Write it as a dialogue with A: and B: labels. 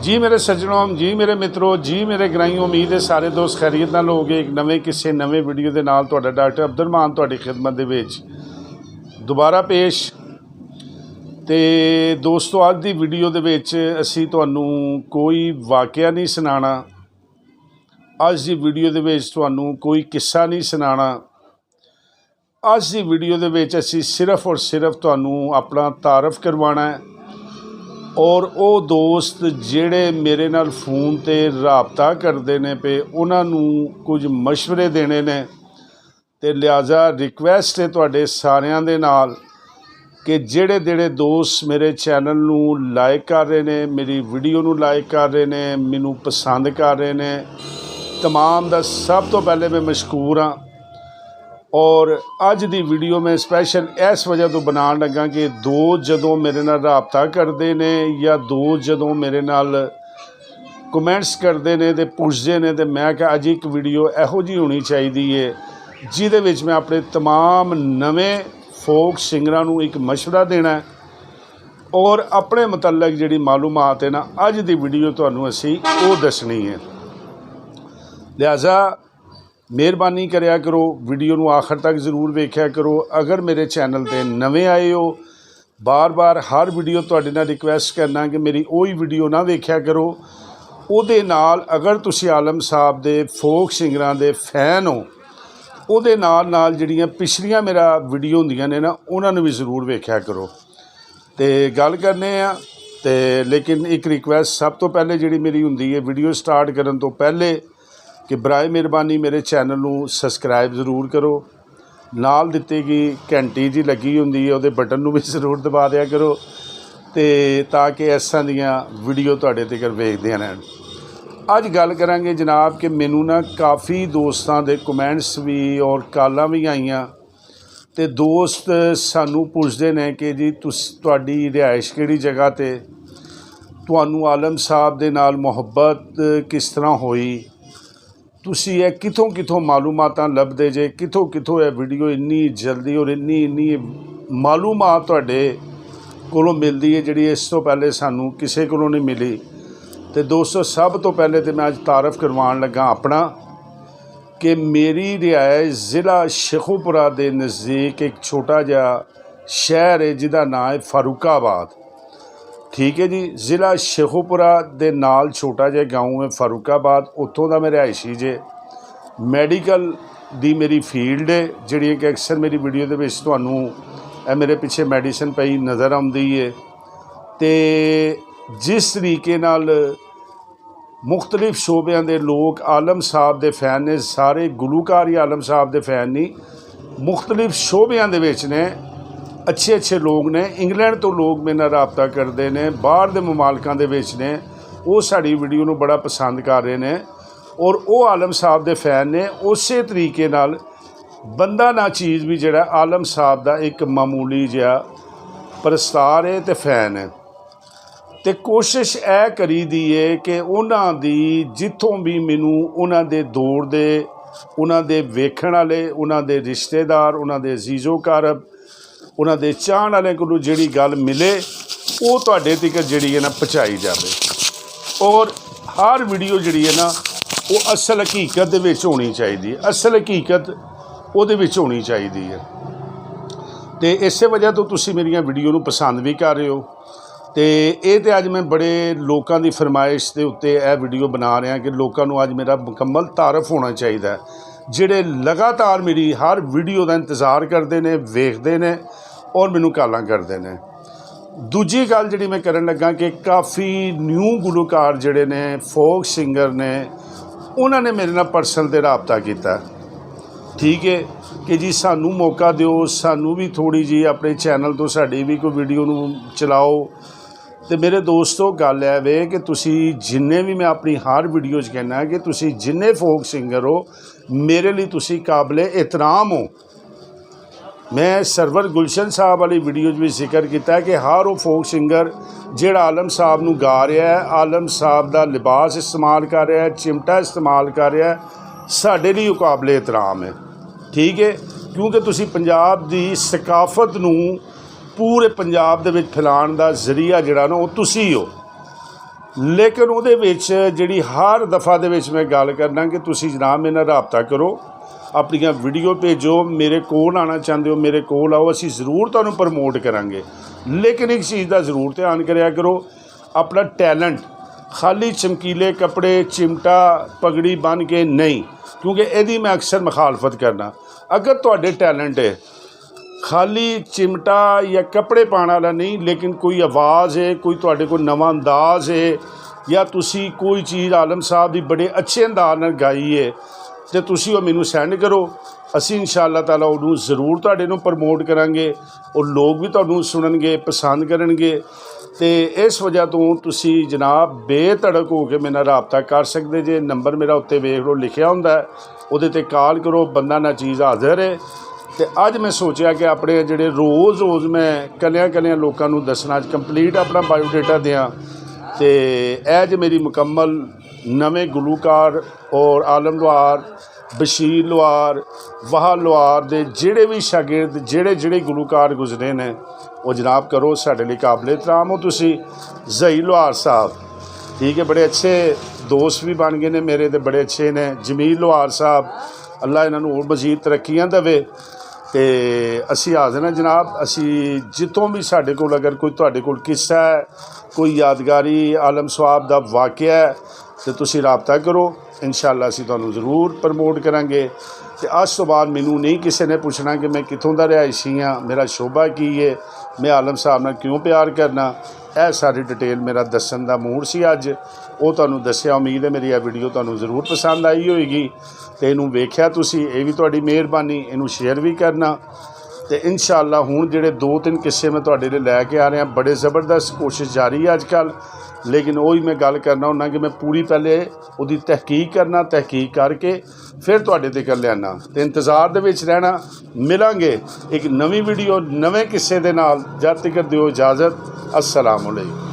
A: जी मेरे सज्जनों, जी मेरे मित्रों, जी मेरे ग्राईयों, उम्मीद है सारे दोस्त खैरियत नाल होगे। एक नवे किसी नवे वीडियो के नाल तुहाडा डॉक्टर अब्दुल मान तुहाडी खिदमत दे विच दोबारा पेश। ते दोस्तों अज दी वीडियो दे विच असीं तुहानूं कोई वाकया नहीं सुनाना, अज दी वीडियो दे विच तुहानूं कोई किस्सा नहीं सुनाना। अज दी वीडियो दे विच असीं सिर्फ और सिर्फ तुहानूं अपना तारफ करवाना है और वो दोस्त जिहड़े मेरे नाल फोन ते राबता करते ने पे उन्होंने कुछ मशवरे देने ने, ते लिहाजा रिक्वेस्ट है तुहाडे सारियां दे नाल कि जिहड़े जिहड़े दोस्त मेरे चैनल नूं लाइक कर रहे ने, मेरी वीडियो नूं लाइक कर रहे ने, मैनूं पसंद कर रहे ने, तमाम दा सब तो पहले मैं मशकूर हाँ। और अज दी वीडियो में स्पैशल इस वजह तो बनाने लगा कि दोस्त जदों मेरे नाल राबता करते हैं या दोस्त जदों मेरे नाल कमेंट्स करते हैं तो पुछते हैं, तो मैं क्या अज एक वीडियो इहो जी होनी चाहिए है जिहदे विच मैं अपने तमाम नवें फोक सिंगरां नूं एक मशवरा देना है और अपने मुतलक जिहड़ी मालूमात है ना अज दी वीडियो तुहानूं असीं वो दसनी है। लिहाजा मेहरबानी करिया करो, वीडियो नूं आखिर तक जरूर वेख्या करो। अगर मेरे चैनल ते नवे आए हो, बार बार हर वीडियो तुहाडे नाल रिक्वेस्ट करना कि मेरी वही वीडियो ना वेख्या करो। उहदे नाल अगर तुसीं आलम साहब दे फोक सिंगरां दे फैन हो, उहदे नाल नाल जिहड़ियां पिछलियां मेरा वीडियो हुंदियां ने ना उन्हां नूं भी जरूर वेख्या करो। ते गल करने आ ते लेकिन एक रिक्वेस्ट सब तो पहले जिहड़ी मेरी हुंदी है वीडियो स्टार्ट करन तो पहले कि बराए मेहरबानी मेरे चैनल नूं सबसक्राइब जरूर करो, नाल दित्ती गई घंटी जी लगी हुंदी है उहदे बटन नूं भी जरूर दबा दिया करो ते ताकि इस तरह दीयां वीडियो तुहाडे तक वेखदे रहन। अज गल करांगे जनाब कि मैनूं ना काफ़ी दोस्तां दे कमेंट्स भी और कालां भी आईयां ते दोस्त सानूं पुछदे ने कि जी तुहाडी रिहाइश किहड़ी जगह ते, तुहानूं आलम साहब दे नाल मुहब्बत किस तरह होई, तुसी ये कितों कितों मालूमातां लभदे जे, कितों कितों ये वीडियो इन्नी जल्दी और इन्नी इन्नी मालूमात तुहाडे कोलों मिलदी है जिहड़ी इस तो पहले सानूं किसी कोलों नहीं मिली। तो दोस्तों सब तो पहले तो मैं अज तारफ करवान लगा अपना कि मेरी रिहाइश ज़िला शेखोपुरा दे नज़दीक एक छोटा जिहा शहर है जिहदा नाम है फारूकाबाद। ठीक है जी, ज़िला शेखोपुरा दे नाल छोटा जिहा गाँव है फारूकाबाद, उत्थों दा मैं रिहायशी जे। मैडिकल दी मेरी फील्ड है जिहड़ी कि अक्सर मेरी वीडियो दे विच तुहानूं मेरे पिछे मैडिसन पई नज़र आउंदी है। ते जिस तरीके नाल मुख्तलिफ शोबियां दे लोग आलम साहब दे फैन ने, सारे गुलूकार ही आलम साहब दे फैन नहीं, मुख्तलिफ शोबियां दे विच ने अच्छे अच्छे लोग ने। इंग्लैंड तो लोग मेरे नाल राबता करते हैं, बाहर के मुमालकां दे विच ने, वो साड़ी वीडियो नूं बड़ा पसंद कर रहे हैं और वो आलम साहब दे फैन ने। उस तरीके नाल बंदा ना चीज़ भी जिहड़ा आलम साहब दा एक मामूली जिहा परस्तार है तो फैन है। तो कोशिश ए करी दी है कि उन्हां दी जिथों भी मैनूं उन्हां दे दौड़ दे, उन्हां दे वेखण वाले, उन्हां दे रिश्तेदार, उन्हां दे अजीज़ो कारब, उन्हां दे चाहण वाले कोलों जिहड़ी गल मिले वो तुहाडे तक जिहड़ी है ना पहुँचाई जाए और हर वीडियो जिहड़ी है ना वो असल हकीकत दे विच होनी चाहिए, असल हकीकत उहदे विच होनी चाहिए है। तो इस वजह तो तुसीं मेरियां वीडियो नूं पसंद भी कर रहे हो। तो ये तो अज मैं बड़े लोगों की फरमाइश के उत्ते यह वीडियो बना रहा कि लोगों को अज मेरा मुकम्मल तारफ होना चाहिए, जिहड़े लगातार मेरी हर वीडियो का इंतज़ार करते हैं, वेखते हैं और मैनूं गालां करते हैं। दूजी गल जिहड़ी मैं करन लगा कि काफ़ी न्यू गुलूकार जिहड़े ने, फोक सिंगर ने, उन्होंने मेरे नाल पर्सनल ते राबता किया। ठीक है कि जी सानू मौका दिओ, सानू भी थोड़ी जी अपने चैनल तो साड़ी भी कोई वीडियो नूं चलाओ। तो मेरे दोस्तों गल है वे कि तुसी जिन्ने भी मैं अपनी हर वीडियो कहना कि तुसी जिन्ने फोक सिंगर हो मेरे लिए तुसी काबिले एहतराम हो। मैं सरवर गुलशन साहब वाली वीडियो भी जिक्र किया कि हर वो फोक सिंगर जिहड़ा आलम साहब नूं गा रहा है, आलम साहब दा लिबास इस्तेमाल कर रहा है, चिमटा इस्तेमाल कर रहा है, साडे लिए काबिले एहतराम है। ठीक है, क्योंकि तुसी पंजाब दी सकाफत नूं पूरे पंजाब दे विच फैलाण दा जरिया जिहड़ा ना वो तुसी हो। ਲੇਕਿਨ ਉਹਦੇ ਵਿੱਚ ਜਿਹੜੀ ਹਰ ਦਫਾ ਦੇ ਵਿੱਚ ਮੈਂ ਗੱਲ ਕਰਨਾ ਕਿ ਤੁਸੀਂ ਜਨਾਬ ਮੇਰੇ ਨਾਲ ਰਾਬਤਾ ਕਰੋ, ਆਪਣੀਆਂ ਵੀਡੀਓ ਭੇਜੋ, ਮੇਰੇ ਕੋਲ ਆਉਣਾ ਚਾਹੁੰਦੇ ਹੋ ਮੇਰੇ ਕੋਲ ਆਓ, ਅਸੀਂ ਜ਼ਰੂਰ ਤੁਹਾਨੂੰ ਪ੍ਰਮੋਟ ਕਰਾਂਗੇ। ਲੇਕਿਨ ਇੱਕ ਚੀਜ਼ ਦਾ ਜ਼ਰੂਰ ਧਿਆਨ ਕਰਿਆ ਕਰੋ, ਆਪਣਾ ਟੈਲੈਂਟ ਖਾਲੀ ਚਮਕੀਲੇ ਕੱਪੜੇ ਚਿਮਟਾ ਪਗੜੀ ਬੰਨ੍ਹ ਕੇ ਨਹੀਂ, ਕਿਉਂਕਿ ਇਹਦੀ ਮੈਂ ਅਕਸਰ ਮੁਖਾਲਫਤ ਕਰਨਾ। ਅਗਰ ਤੁਹਾਡੇ ਟੈਲੈਂਟ ਹੈ ਖਾਲੀ ਚਿਮਟਾ ਜਾਂ ਕੱਪੜੇ ਪਾਉਣ ਵਾਲਾ ਨਹੀਂ, ਲੇਕਿਨ ਕੋਈ ਆਵਾਜ਼ ਹੈ, ਕੋਈ ਤੁਹਾਡੇ ਕੋਲ ਨਵਾਂ ਅੰਦਾਜ਼ ਹੈ, ਜਾਂ ਤੁਸੀਂ ਕੋਈ ਚੀਜ਼ ਆਲਮ ਸਾਹਿਬ ਦੀ ਬੜੇ ਅੱਛੇ ਅੰਦਾਜ਼ ਨਾਲ ਗਾਈ ਹੈ, ਅਤੇ ਤੁਸੀਂ ਉਹ ਮੈਨੂੰ ਸੈਂਡ ਕਰੋ। ਅਸੀਂ ਇੰਸ਼ਾ ਅੱਲਾਹ ਤਾਲਾ ਉਹਨੂੰ ਜ਼ਰੂਰ ਤੁਹਾਡੇ ਨੂੰ ਪ੍ਰਮੋਟ ਕਰਾਂਗੇ, ਉਹ ਲੋਕ ਵੀ ਤੁਹਾਨੂੰ ਸੁਣਨਗੇ, ਪਸੰਦ ਕਰਨਗੇ। ਅਤੇ ਇਸ ਵਜ੍ਹਾ ਤੋਂ ਤੁਸੀਂ ਜਨਾਬ ਬੇਧੜਕ ਹੋ ਕੇ ਮੇਰੇ ਨਾਲ ਰਾਬਤਾ ਕਰ ਸਕਦੇ ਜੇ। ਨੰਬਰ ਮੇਰਾ ਉੱਤੇ ਵੇਖ ਲਓ ਲਿਖਿਆ ਹੁੰਦਾ, ਉਹਦੇ 'ਤੇ ਕਾਲ ਕਰੋ, ਬੰਦਾ ਨਾ ਚੀਜ਼ ਹਾਜ਼ਰ ਹੈ। ਅਤੇ ਅੱਜ ਮੈਂ ਸੋਚਿਆ ਕਿ ਆਪਣੇ ਜਿਹੜੇ ਰੋਜ਼ ਮੈਂ ਕੱਲਿਆਂ ਲੋਕਾਂ ਨੂੰ ਦੱਸਣਾ, ਅੱਜ ਕੰਪਲੀਟ ਆਪਣਾ ਬਾਇਓਡਾਟਾ ਦਿਆਂ। ਅਤੇ ਇਹ ਜੇ ਮੇਰੀ ਮੁਕੰਮਲ ਨਵੇਂ ਗੁਲੂਕਾਰ ਔਰ ਆਲਮ ਲੁਹਾਰ, ਬਸ਼ੀਰ ਲੁਹਾਰ, ਵਾਹ ਲੁਹਾਰ ਦੇ ਜਿਹੜੇ ਵੀ ਸ਼ਾਗਿਰਦ ਜਿਹੜੇ ਗੁਲੂਕਾਰ ਗੁਜ਼ਰੇ ਨੇ, ਉਹ ਜਨਾਬ ਕਰੋ ਸਾਡੇ ਲਈ ਕਾਬਲੇ ਇਤਰਾਮ ਹੋ ਤੁਸੀਂ। ਜ਼ਈ ਲੁਹਾਰ ਸਾਹਿਬ ਠੀਕ ਹੈ, ਬੜੇ ਅੱਛੇ ਦੋਸਤ ਵੀ ਬਣ ਗਏ ਨੇ ਮੇਰੇ, ਤੇ ਬੜੇ ਅੱਛੇ ਨੇ। ਜਮੀਲ ਲੁਹਾਰ ਸਾਹਿਬ, ਅੱਲਾ ਇਹਨਾਂ ਨੂੰ ਹੋਰ ਮਜ਼ੀਦ ਤਰੱਕੀਆਂ ਦੇਵੇ। ਅਤੇ ਅਸੀਂ ਹਾਜ਼ਰ ਹਾਂ ਜਨਾਬ, ਅਸੀਂ ਜਿੱਥੋਂ ਵੀ ਸਾਡੇ ਕੋਲ ਅਗਰ ਕੋਈ ਤੁਹਾਡੇ ਕੋਲ ਕਿੱਸਾ ਹੈ, ਕੋਈ ਯਾਦਗਾਰੀ ਆਲਮ ਸਵਾਬ ਦਾ ਵਾਕਿਆ ਹੈ, ਅਤੇ ਤੁਸੀਂ ਰਾਬਤਾ ਕਰੋ, ਇੰਸ਼ਾ ਅੱਲਾ ਅਸੀਂ ਤੁਹਾਨੂੰ ਜ਼ਰੂਰ ਪ੍ਰਮੋਟ ਕਰਾਂਗੇ। ਅਤੇ ਅੱਜ ਤੋਂ ਬਾਅਦ ਮੈਨੂੰ ਨਹੀਂ ਕਿਸੇ ਨੇ ਪੁੱਛਣਾ ਕਿ ਮੈਂ ਕਿੱਥੋਂ ਦਾ ਰਿਹਾਇਸ਼ੀ ਹਾਂ, ਮੇਰਾ ਸ਼ੋਭਾ ਕੀ ਹੈ, ਮੈਂ ਆਲਮ ਸਾਹਿਬ ਨਾਲ ਕਿਉਂ ਪਿਆਰ ਕਰਨਾ। ਇਹ ਸਾਰੀ ਡਿਟੇਲ ਮੇਰਾ ਦੱਸਣ ਦਾ ਮੂਡ ਸੀ ਅੱਜ, ਉਹ ਤੁਹਾਨੂੰ ਦੱਸਿਆ। ਉਮੀਦ ਹੈ ਮੇਰੀ ਇਹ ਵੀਡੀਓ ਤੁਹਾਨੂੰ ਜ਼ਰੂਰ ਪਸੰਦ ਆਈ ਹੋਏਗੀ, ਅਤੇ ਇਹਨੂੰ ਵੇਖਿਆ ਤੁਸੀਂ, ਇਹ ਵੀ ਤੁਹਾਡੀ ਮਿਹਰਬਾਨੀ। ਇਹਨੂੰ ਸ਼ੇਅਰ ਵੀ ਕਰਨਾ, ਅਤੇ ਇੰਸ਼ਾ ਅੱਲਾ ਹੁਣ ਜਿਹੜੇ 2-3 ਕਿੱਸੇ ਮੈਂ ਤੁਹਾਡੇ ਲਈ ਲੈ ਕੇ ਆ ਰਿਹਾ, ਬੜੇ ਜ਼ਬਰਦਸਤ ਕੋਸ਼ਿਸ਼ ਜਾਰੀ ਹੈ ਅੱਜ ਕੱਲ੍ਹ। ਲੇਕਿਨ ਉਹੀ ਮੈਂ ਗੱਲ ਕਰਨਾ ਹੁੰਦਾ ਕਿ ਮੈਂ ਪੂਰੀ ਪਹਿਲੇ ਉਹਦੀ ਤਹਿਕੀਕ ਕਰਨਾ, ਤਹਿਕੀਕ ਕਰਕੇ ਫਿਰ ਤੁਹਾਡੇ ਤੱਕ ਲਿਆਉਣਾ। ਅਤੇ ਇੰਤਜ਼ਾਰ ਦੇ ਵਿੱਚ ਰਹਿਣਾ, ਮਿਲਾਂਗੇ ਇੱਕ ਨਵੀਂ ਵੀਡੀਓ ਨਵੇਂ ਕਿੱਸੇ ਦੇ ਨਾਲ। ਜਦ ਤੱਕ ਦਿਓ ਇਜਾਜ਼ਤ, अस्सलाम वालेकुम।